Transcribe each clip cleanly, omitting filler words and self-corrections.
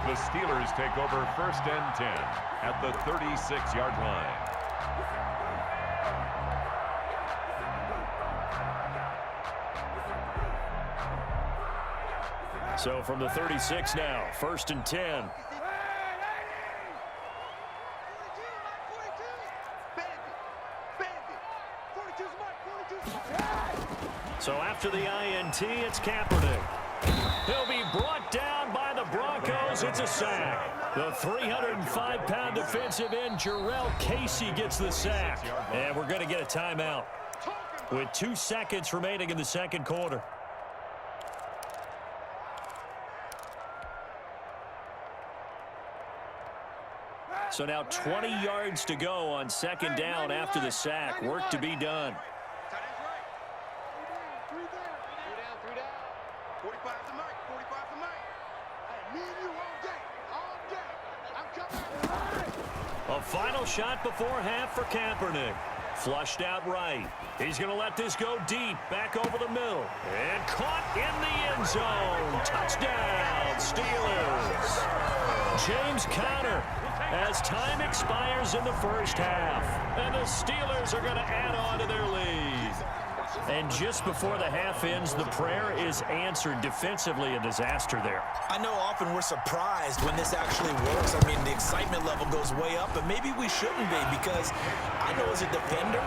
The Steelers take over 1st and 10 at the 36-yard line. So from the 36 now, 1st and 10. So after the INT, it's Kaepernick. He'll be brought down by the Broncos. It's a sack. The 305-pound defensive end, Jarrell Casey, gets the sack. And we're going to get a timeout with 2 seconds remaining in the second quarter. So now 20 yards to go on 2nd down after the sack. Work to be done. A final shot before half for Kaepernick. Flushed out right. He's going to let this go deep, back over the middle. And caught in the end zone. Touchdown, Steelers. James Conner, as time expires in the first half. And the Steelers are going to add on to their lead. And just before the half ends, the prayer is answered. Defensively, a disaster there. I know often we're surprised when this actually works. I mean, the excitement level goes way up, but maybe we shouldn't be, because I know as a defender,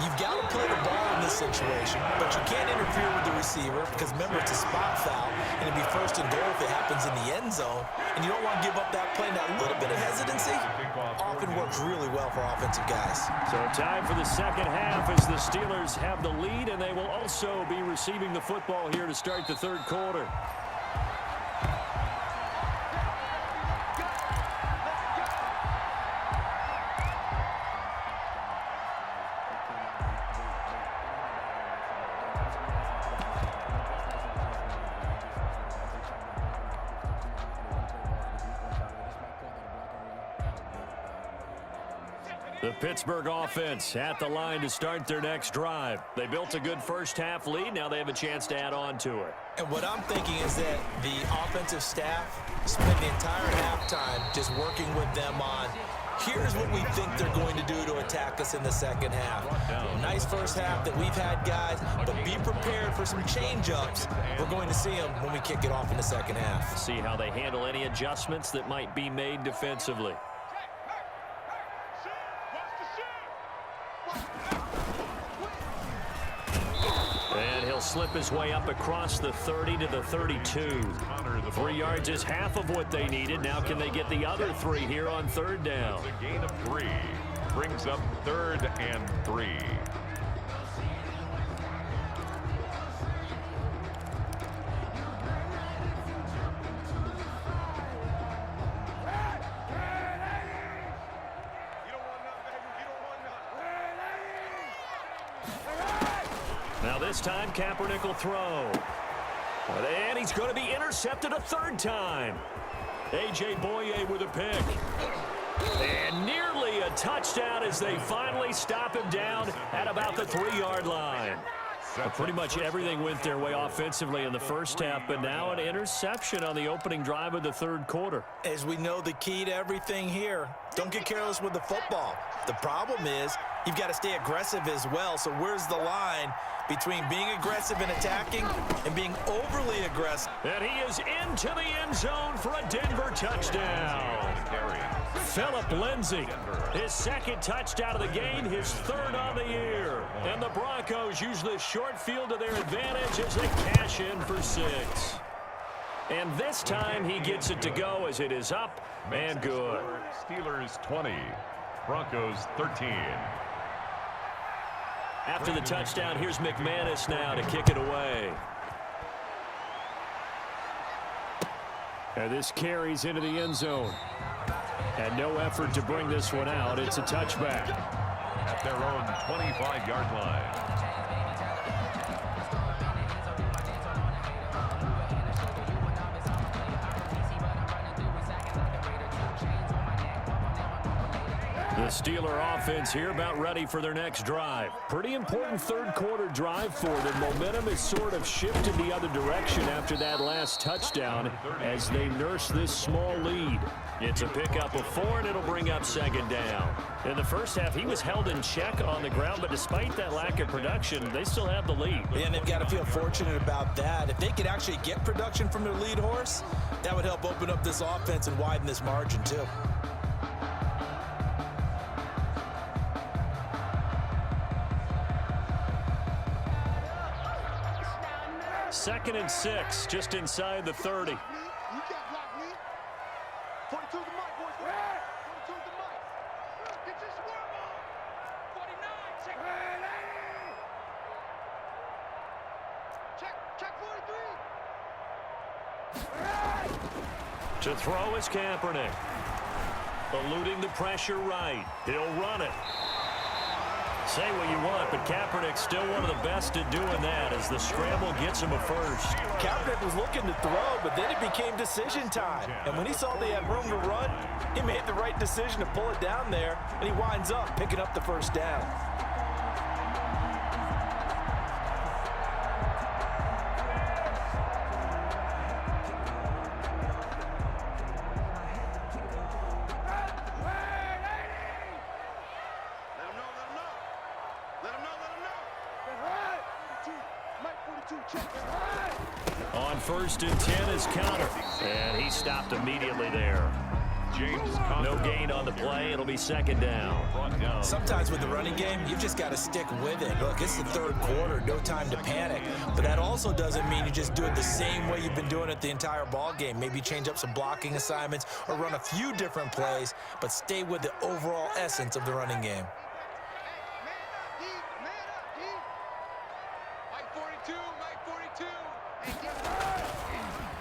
you've got to play the ball in this situation, but you can't interfere with the receiver because, remember, it's a spot foul, and it'd be 1st and goal if it happens in the end zone, and you don't want to give up that play. That little bit of hesitancy often works really well for offensive guys. So time for the second half as the Steelers have the lead, and they will also be receiving the football here to start the third quarter. The Pittsburgh offense at the line to start their next drive. They built a good first half lead. Now they have a chance to add on to it. And what I'm thinking is that the offensive staff spent the entire halftime just working with them on, here's what we think they're going to do to attack us in the second half. Nice first half that we've had, guys, but be prepared for some change-ups. We're going to see them when we kick it off in the second half. See how they handle any adjustments that might be made defensively. And he'll slip his way up across the 30 to the 32. 3 yards is half of what they needed. Now can they get the other 3 here on 3rd down? A gain of 3 brings up 3rd and 3. Now this time Kaepernick will throw. And he's going to be intercepted a 3rd time. A.J. Boye with a pick. And nearly a touchdown as they finally stop him down at about the 3-yard line. Pretty much everything went their way offensively in the first half, but now an interception on the opening drive of the 3rd quarter. As we know, the key to everything here, don't get careless with the football. The problem is you've got to stay aggressive as well. So where's the line between being aggressive and attacking and being overly aggressive? And he is into the end zone for a Denver touchdown. Phillip Lindsay, his 2nd touchdown of the game, his 3rd on the year. And the Broncos use the short field to their advantage as they cash in for 6. And this time he gets it to go as it is up and good. Steelers 20, Broncos 13. After the touchdown, here's McManus now to kick it away. And this carries into the end zone. And no effort to bring this one out. It's a touchback. At their own 25-yard line. The Steeler offense here about ready for their next drive. Pretty important third quarter drive for them. Momentum has sort of shifted the other direction after that last touchdown as they nurse this small lead. It's a pickup of 4, and it'll bring up second down. In the first half, he was held in check on the ground, but despite that lack of production, they still have the lead. And they've got to feel fortunate about that. If they could actually get production from their lead horse, that would help open up this offense and widen this margin too. Second and 6, just inside the 30. To throw is Kaepernick. Eluding the pressure right. He'll run it. Say what you want, but Kaepernick's still one of the best at doing that as the scramble gets him a first. Kaepernick was looking to throw, but then it became decision time. And when he saw they had room to run, he made the right decision to pull it down there, and he winds up picking up the first down. On first and 10 is Conner, and he stopped immediately there. No gain on the play. It'll be second down. Sometimes with the running game, you've just got to stick with it. Look, it's the third quarter, no time to panic. But that also doesn't mean you just do it the same way you've been doing it the entire ball game. Maybe change up some blocking assignments or run a few different plays, but stay with the overall essence of the running game.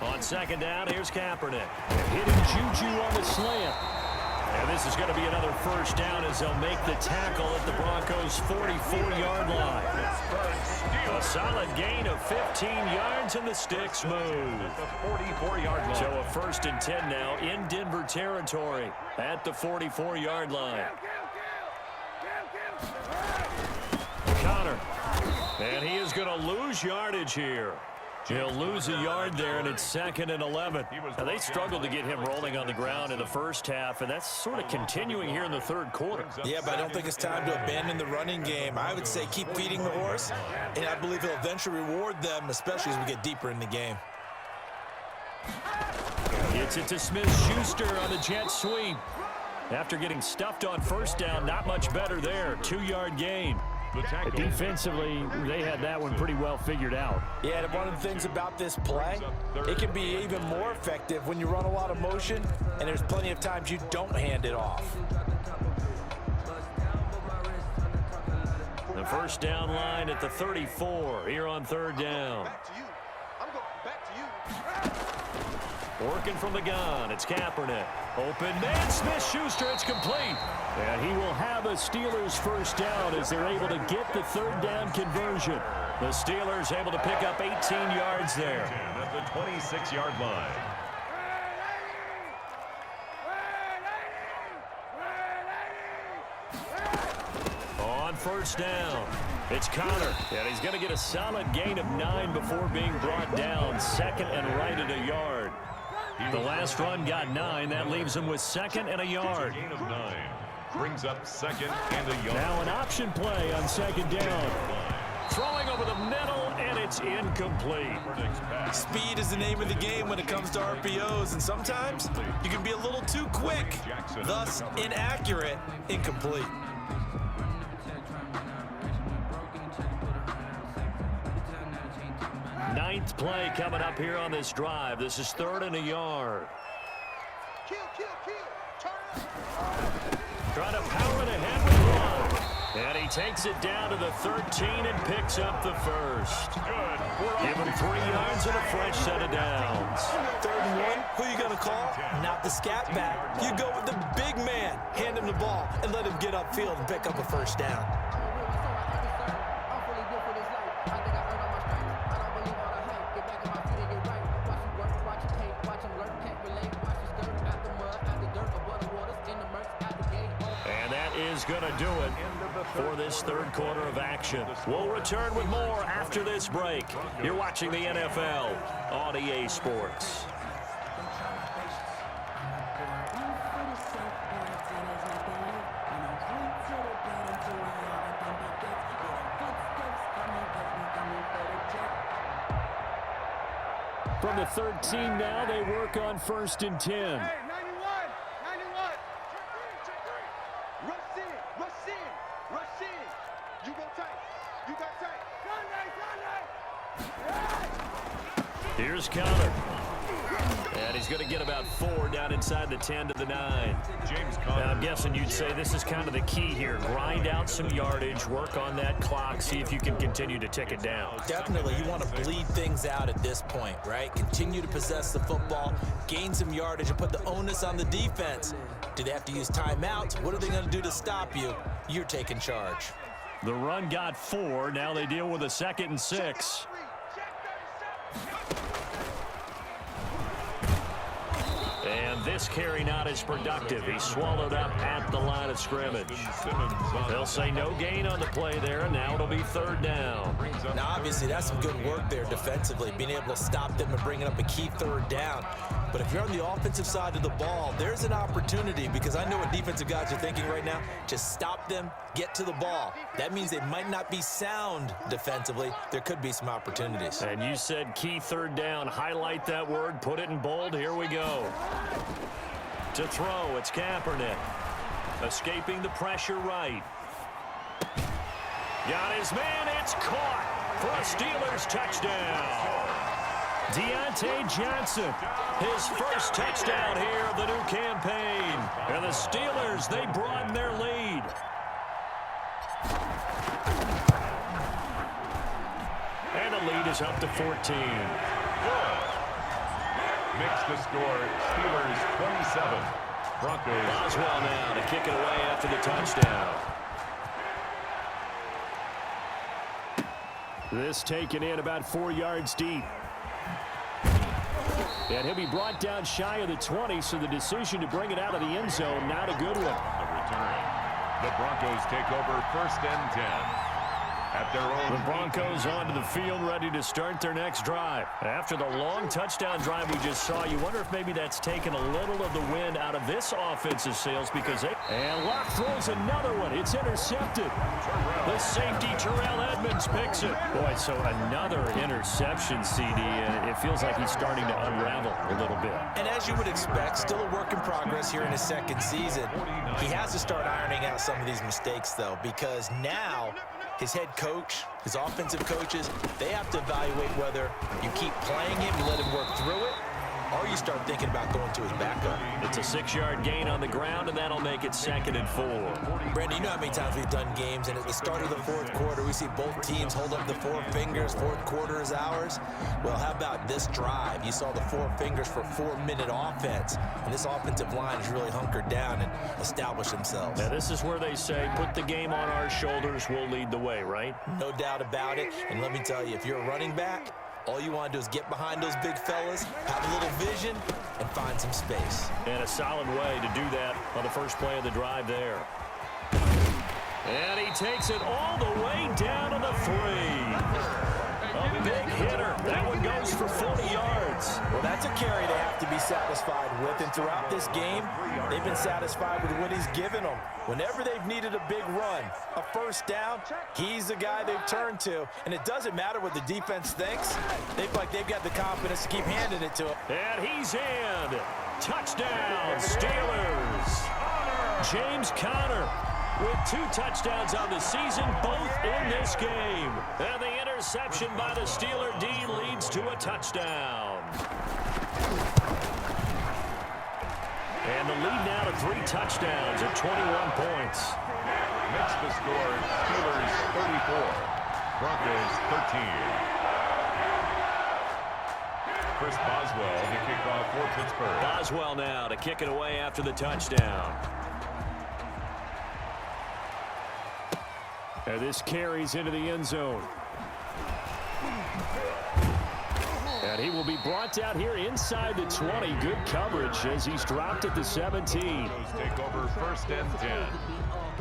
On second down, here's Kaepernick. Hitting Juju on the slant. And this is going to be another first down as they'll make the tackle at the Broncos' 44-yard line. A solid gain of 15 yards, and the sticks move. The 44-yard line. So a first and 10 now in Denver territory at the 44-yard line. Conner. And he is going to lose yardage here. He'll lose a yard there, and it's second and 11. Now, they struggled to get him rolling on the ground in the first half, and that's sort of continuing here in the third quarter. Yeah, but I don't think it's time to abandon the running game. I would say keep feeding the horse, and I believe he'll eventually reward them, especially as we get deeper in the game. Gets it to Smith-Schuster on the jet sweep. After getting stuffed on first down, not much better there. 2-yard gain. Defensively, they had that one pretty well figured out. Yeah, and one of the things about this play, it can be even more effective when you run a lot of motion, and there's plenty of times you don't hand it off. The first down line at the 34 here on third down. Working from the gun, it's Kaepernick. Open man, Smith-Schuster, it's complete. And he will have a Steelers first down as they're able to get the third down conversion. The Steelers able to pick up 18 yards there. At the 26-yard line. On first down, it's Conner. And he's going to get a solid gain of 9 before being brought down. Second and right at a yard. The last run got 9. That leaves him with second and a yard. Gain of 9. Brings up second and a yard. Now an option play on second down. Throwing over the middle, and it's incomplete. Speed is the name of the game when it comes to RPOs, and sometimes you can be a little too quick, thus inaccurate, incomplete. Ninth play coming up here on this drive. This is third and a yard. Trying to power it ahead with one. And he takes it down to the 13 and picks up the first. Give him 3 yards and a fresh set of downs. Third and 1, who you going to call? Not the scat back. You go with the big man. Hand him the ball and let him get upfield and pick up a first down. is going to do it for this third quarter of action. We'll return with more after this break. You're watching the NFL on EA Sports. From the 13 now, they work on 1st and 10. Hey, 91. Rush in. You go tight. You got tight. Here's Conner. And he's going to get about 4 down inside the 10 to the 9. James Now, Conner. I'm guessing you'd say this is kind of the key here. Grind out some yardage, work on that clock, see if you can continue to tick it down. Definitely, you want to bleed things out at this point, right? Continue to possess the football, gain some yardage, and put the onus on the defense. Do they have to use timeouts? What are they going to do to stop you? You're taking charge. The run got 4. Now they deal with a 2nd and 6. And this carry not as productive. He swallowed up at the line of scrimmage. They'll say no gain on the play there, and now it'll be 3rd down. Now, obviously, that's some good work there defensively, being able to stop them and bringing up a key 3rd down. But if you're on the offensive side of the ball, there's an opportunity, because I know what defensive guys are thinking right now. Just stop them, get to the ball. That means they might not be sound defensively. There could be some opportunities. And you said key 3rd down. Highlight that word, put it in bold. Here we go. To throw, it's Kaepernick. Escaping the pressure right. Got his man, it's caught for a Steelers touchdown. Deontay Johnson, his first touchdown here of the new campaign. And the Steelers, they broaden their lead. And the lead is up to 14. Makes the score Steelers 27. Broncos. Boswell now to kick it away after the touchdown. This taken in about 4 yards deep. And he'll be brought down shy of the 20, so the decision to bring it out of the end zone, not a good one. The return. The Broncos take over 1st and 10. At their own. The Broncos onto the field, ready to start their next drive. After the long touchdown drive we just saw, you wonder if maybe that's taken a little of the wind out of this offensive sails, because they... And Locke throws another one. It's intercepted. The safety, Terrell Edmonds, picks it. Boy, so another interception, CD, and it feels like he's starting to unravel a little bit. And as you would expect, still a work in progress here in his 2nd season. He has to start ironing out some of these mistakes, though, because now his head coach, his offensive coaches, they have to evaluate whether you keep playing him and let him work through it, or you start thinking about going to his backup. It's a 6-yard gain on the ground, and that'll make it 2nd and 4. Brandon, you know how many times we've done games, and at the start of the 4th quarter, we see both teams hold up the 4 fingers, 4th quarter is ours. Well, how about this drive? You saw the 4 fingers for 4-minute offense, and this offensive line has really hunkered down and established themselves. Now, this is where they say, put the game on our shoulders, we'll lead the way, right? No doubt about it, and let me tell you, if you're a running back, all you want to do is get behind those big fellas, have a little vision, and find some space. And a solid way to do that on the first play of the drive there. And he takes it all the way down to the 3. A big hitter. That one goes for 40 yards. Well, that's a carry they have to be satisfied with, and throughout this game, they've been satisfied with what he's given them. Whenever they've needed a big run, a 1st down, he's the guy they've turned to. And it doesn't matter what the defense thinks. They feel like they've got the confidence to keep handing it to him. And he's in. Touchdown, Steelers. James Conner with 2 touchdowns on the season, both in this game. And the interception by the Steeler D leads to a touchdown. And the lead now to 3 touchdowns at 21 points. Makes the score Steelers 34. Broncos 13. Chris Boswell to kick off for Pittsburgh. Boswell now to kick it away after the touchdown. And this carries into the end zone. And he will be brought down here inside the 20. Good coverage as he's dropped at the 17. Broncos take over 1st and 10.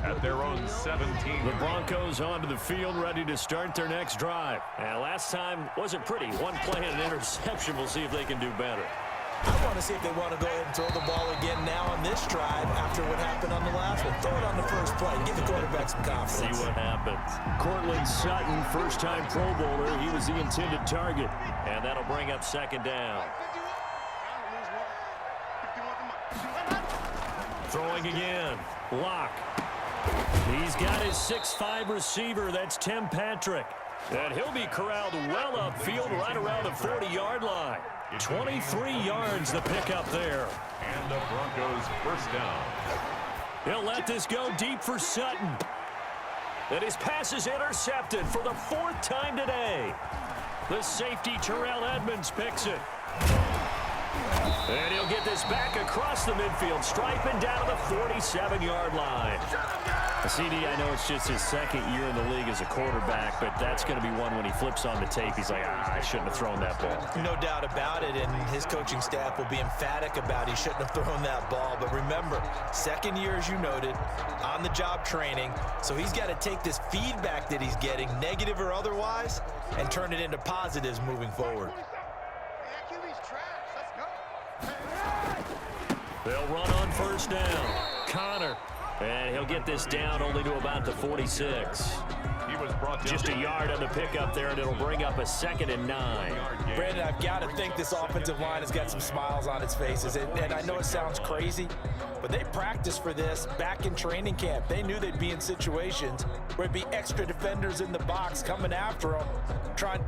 at their own 17. The Broncos onto the field, ready to start their next drive. And last time wasn't pretty. One play and an interception. We'll see if they can do better. I want to see if they want to go ahead and throw the ball again now on this drive after what happened on the last one. Throw it on the first play. Give the quarterback some confidence. See what happens. Cortland Sutton, first-time Pro Bowler. He was the intended target. And that'll bring up second down. Throwing again. Lock. He's got his 6'5" receiver. That's Tim Patrick. And he'll be corralled well upfield right around the 40-yard line. 23 yards the pickup there. And the Broncos first down. He'll let this go deep for Sutton. And his pass is intercepted for the 4th time today. The safety Terrell Edmonds picks it. And he'll get this back across the midfield stripe and down to the 47-yard line. CD, I know it's just his second year in the league as a quarterback, but that's going to be one when he flips on the tape. He's like, I shouldn't have thrown that ball. No doubt about it, and his coaching staff will be emphatic about he shouldn't have thrown that ball. But remember, second year, as you noted, on-the-job training, so he's got to take this feedback that he's getting, negative or otherwise, and turn it into positives moving forward. They'll run on first down. Connor. And he'll get this down only to about the 46. He was brought down just a yard on the pickup there, and it'll bring up a 2nd and 9. Brandon, I've got to think this offensive line has got some smiles on its faces. And I know it sounds crazy, but they practiced for this back in training camp. They knew they'd be in situations where it'd be extra defenders in the box coming after them, trying